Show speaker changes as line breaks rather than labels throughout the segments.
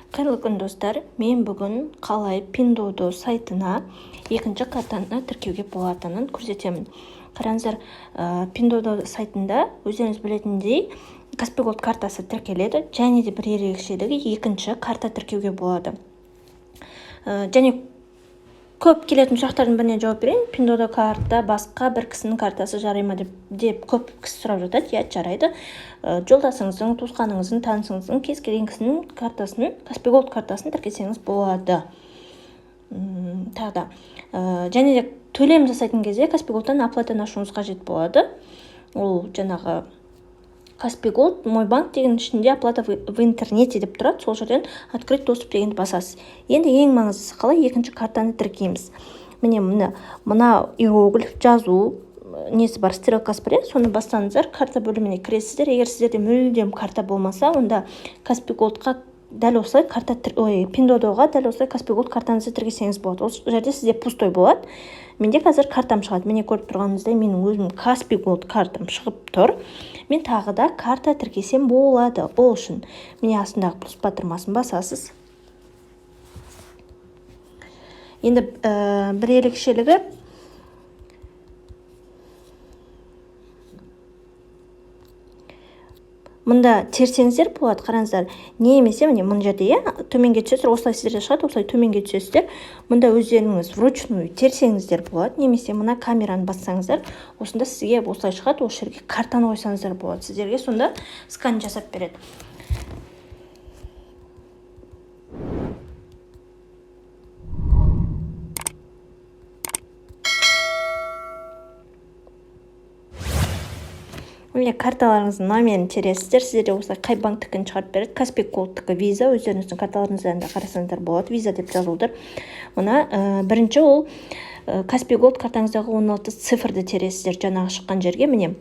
Қайырлы күн достар, мен бүгін қалай Pinduoduo сайтына екінші картаны тіркеуге болатынын көрсетемін. Қараңыздар, Pinduoduo сайтында өздеріңіз білетіндей Каспий Голд картасы тіркеледі, және де бір ерекшелігі екінші карта тіркеуге болады. Және көп келетін сұрақтардың біріне жауап берейін. Pinduoduo карта басқа бір кісінің картасы жарай ма деп көп кісі сұрап жатады. Иә, жарайды. Жолдасыңыздың, туысқаныңыздың, танысыңыздың кез келген кісінің картасын, Каспий Голд картасын тіркесеңіз болады. Тағы да. Және де төлем жасайтын кезде Каспий Голдтан оплатаны ашуыңыз қажет болады. Ол жаңағы Каспий Голд, мой банк деген ішінде оплата в интернете деп тұрады. Сол жерден открыть доступ дегенді басасыз. Енді ең маңыздысы қалай екінші картаны тіркейміз. Міне мына иероглиф жазу несі бар, стрелкасы бар, соны бастаңыздар, карта бөліміне кіресіздер. Егер сіздерде мүлдем карта болмаса, онда Каспий Голдқа дәл осылай Pinduoduoға дәл осылай Каспий Голд картаңызды тіркесеңіз болады. Осы жерде сізде пустой болады. Менде қазір картам шығады. Міне көріп тұрғаныңыздай менің өзім Каспий Голд картам шығып тұр. Мен тағы да карта тіркесем болады. Ол үшін міне астындағы плюс батырмасын басасыз. Енді бір ерекшелігі мұнда терсеңіздер болады, қараңыздар. Немесе міне мұн жерде, төменге түсесіздер, осылай сіздерде шығады, осылай төменге түсесіздер. Мұнда өздеріңіз вручную терсеңіздер болады. Немесе мына камераны бассаңыздар, осында сізге осылай шығады, осы жерге картаны қойсаңыздар болады. Сіздерге сонда скан жасап береді. Міне карталарыңыздың номерін тересіздер. Сіздерде осылай қай банктікін шығарып береді. Каспий Голдтікі виза, өздеріңіздің карталарыңыздан да қарасаңыздар болады. Виза деп жазылдыр. Мұна бірінші ол Каспий Голд картаңыздағы 16 цифрды тересіздер жаңағы шыққан жерге. Міне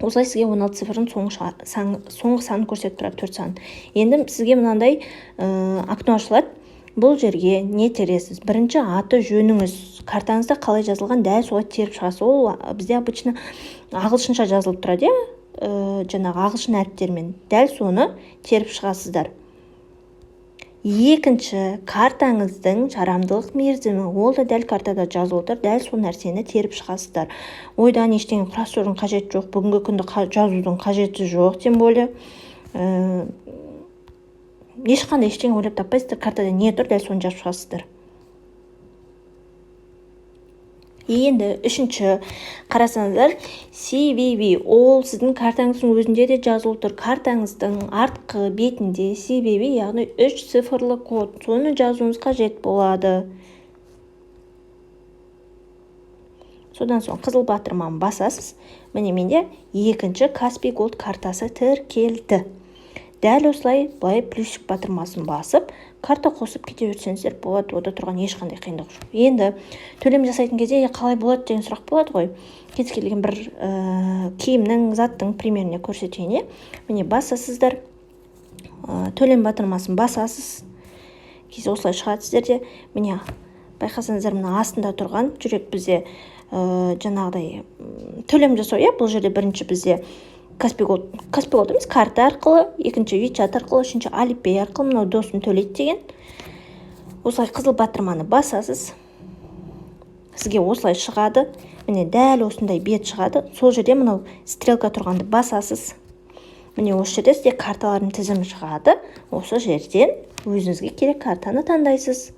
осылай сізге 16 цифрын соңғы санын көрсетіп тұрады, 4 сан. Енді сізге мынандай окно ашылады. Бұл жерге не тересіз? Бірінші аты жөніңіз, картаңызда қалай жазылған, дәл солай теріп шығасыз. Ол бізде обычно ағылшынша жазылып тұрады, жаңағы ағылшын әріптермен. Дәл соны теріп шығасыздар. Екінші, картаңыздың жарамдылық мерзімі, ол да дәл картада жазылып тұр, дәл сол нәрсені теріп шығасыздар. Ойдан ештеңе құрастырудың қажеті жоқ, бүгінгі күнді жазудың қажеті жоқ, тем более ешқандай ештеңе ойлап таппайсыздар, картада не тұр, дәл соны жазып шығасыздар. Енді үшінші, қарасаңыздар, CVV, ол сіздің картаңыздың өзінде де жазылып тұр. Картаңыздың артқы бетінде CVV, яғни 3 цифрлы код, соны жазуыңыз қажет болады. Содан соң қызыл батырманы басасыз. Міне менде екінші Каспий Голд картасы тіркелді. Дәл осылай былай плюсик батырмасын басып, карта қосып кете берсеңіздер болады, ода тұрған ешқандай қиындық жоқ. Енді төлем жасайтын кезде қалай болады деген сұрақ болады ғой. Кез келген бір киімнің, заттың примеріне көрсетейін. Міне басасыздар, төлем батырмасын басасыз. Кейде осылай шығады сіздерде. Міне байқасаңыздар, мына астында тұрған жүрек бізде жаңағыдай төлем жасау. Бұл жерде бірінші бізде Каспий Голд емес, карта арқылы, екінші WeChat арқылы, үшінші Alipay арқылы, мынау досым төлейді деген. Осылай қызыл батырманы басасыз. Сізге осылай шығады. Міне дәл осындай бет шығады. Сол жерде мынау стрелка тұрғанды басасыз. Міне осы жерде сізде карталардың тізімі шығады. Осы жерден өзіңізге керек картаны таңдайсыз.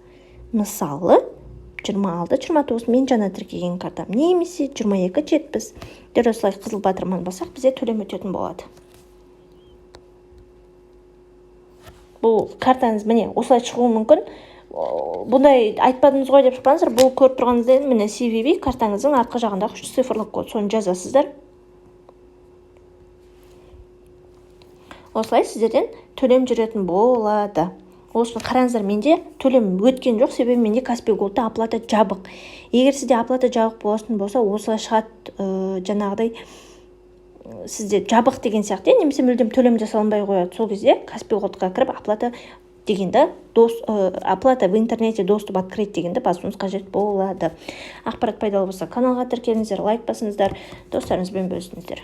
Мысалы 26-29 мен жаңа тіркеген картам, немесе 22-70. Дәл осылай қызыл батырманы басақ, бізде төлем өтетін болады. Бұл картаңыз міне осылай шығуы мүмкін. Бұндай айтпадыңыз ғой деп шықпаңыздар. Бұл көріп тұрғаныңызда міне CVV картаңыздың артқы жағындағы 3 цифрлық код, соны жазасыздар. Осылай сіздерден төлем жүретін болады. Осыны қараңыздар, менде төлем өткен жоқ, себебі менде Каспий Голдта оплата жабық. Егер сізде оплата жабық болса, осылай шығады, жаңағыдай сізде жабық деген сияқты, немесе мүлдем төлем жасалынбай қояды. Сол кезде Каспий Голдқа кіріп оплата дегенді, оплата в интернете доступ открыть дегенді басуыңыз қажет болады. Ақпарат пайдалы болса, каналға тіркеліңіздер, лайк басыңыздар, достарыңызбен бөлісіңіздер.